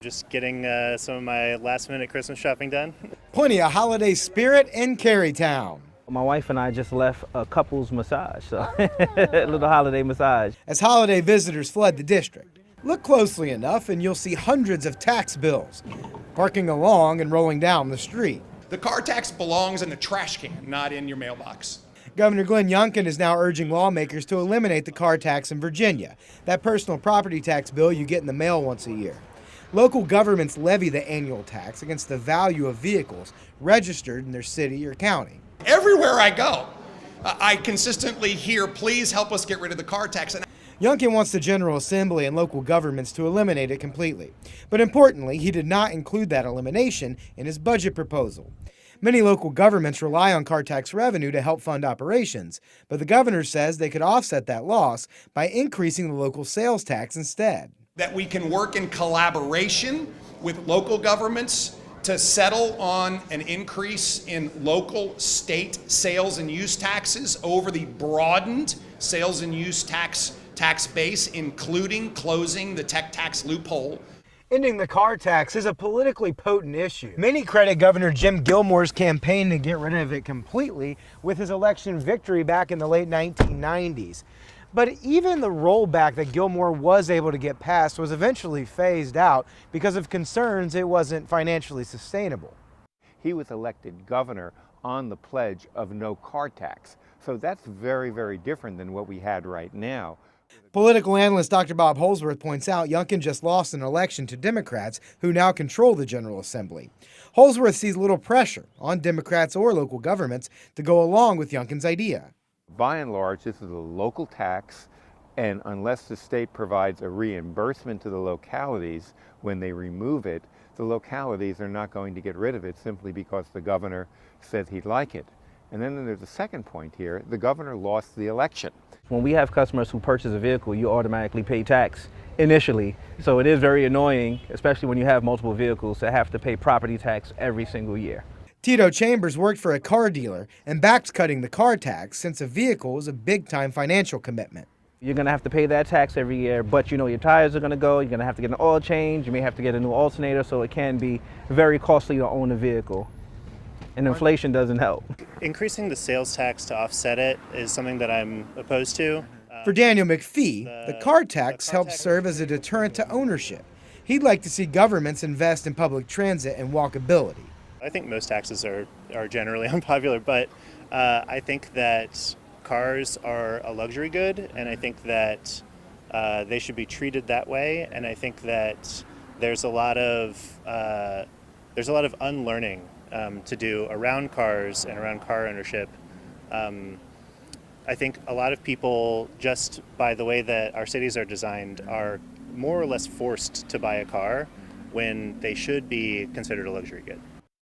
Just getting some of my last minute Christmas shopping done. Plenty of holiday spirit in Carytown. My wife and I just left a couple's massage, so a little holiday massage. As holiday visitors flood the district, look closely enough and you'll see hundreds of tax bills parking along and rolling down the street. The car tax belongs in the trash can, not in your mailbox. Governor Glenn Youngkin is now urging lawmakers to eliminate the car tax in Virginia, that personal property tax bill you get in the mail once a year. Local governments levy the annual tax against the value of vehicles registered in their city or county. Everywhere I go, I consistently hear, please help us get rid of the car tax. Youngkin wants the General Assembly and local governments to eliminate it completely. But importantly, he did not include that elimination in his budget proposal. Many local governments rely on car tax revenue to help fund operations, but the governor says they could offset that loss by increasing the local sales tax instead. That we can work in collaboration with local governments to settle on an increase in local state sales and use taxes over the broadened sales and use tax base, including closing the tech tax loophole. Ending the car tax is a politically potent issue. Many credit Governor Jim Gilmore's campaign to get rid of it completely with his election victory back in the late 1990s. But even the rollback that Gilmore was able to get passed was eventually phased out because of concerns it wasn't financially sustainable. He was elected governor on the pledge of no car tax. So that's very, very different than what we had right now. Political analyst Dr. Bob Holsworth points out Youngkin just lost an election to Democrats who now control the General Assembly. Holsworth sees little pressure on Democrats or local governments to go along with Youngkin's idea. By and large, this is a local tax, and unless the state provides a reimbursement to the localities when they remove it, the localities are not going to get rid of it simply because the governor says he'd like it. And then there's a second point here. The governor lost the election. When we have customers who purchase a vehicle, you automatically pay tax initially. So it is very annoying, especially when you have multiple vehicles, to have to pay property tax every single year. Tito Chambers worked for a car dealer and backed cutting the car tax since a vehicle is a big-time financial commitment. You're going to have to pay that tax every year, but you know your tires are going to go, you're going to have to get an oil change, you may have to get a new alternator, so it can be very costly to own a vehicle. And inflation doesn't help. Increasing the sales tax to offset it is something that I'm opposed to. For Daniel McPhee, the car tax helps serve as a deterrent to ownership. He'd like to see governments invest in public transit and walkability. I think most taxes are generally unpopular, but I think that cars are a luxury good, and I think that they should be treated that way. And I think that there's a lot of unlearning to do around cars and around car ownership. I think a lot of people, just by the way that our cities are designed, are more or less forced to buy a car when they should be considered a luxury good.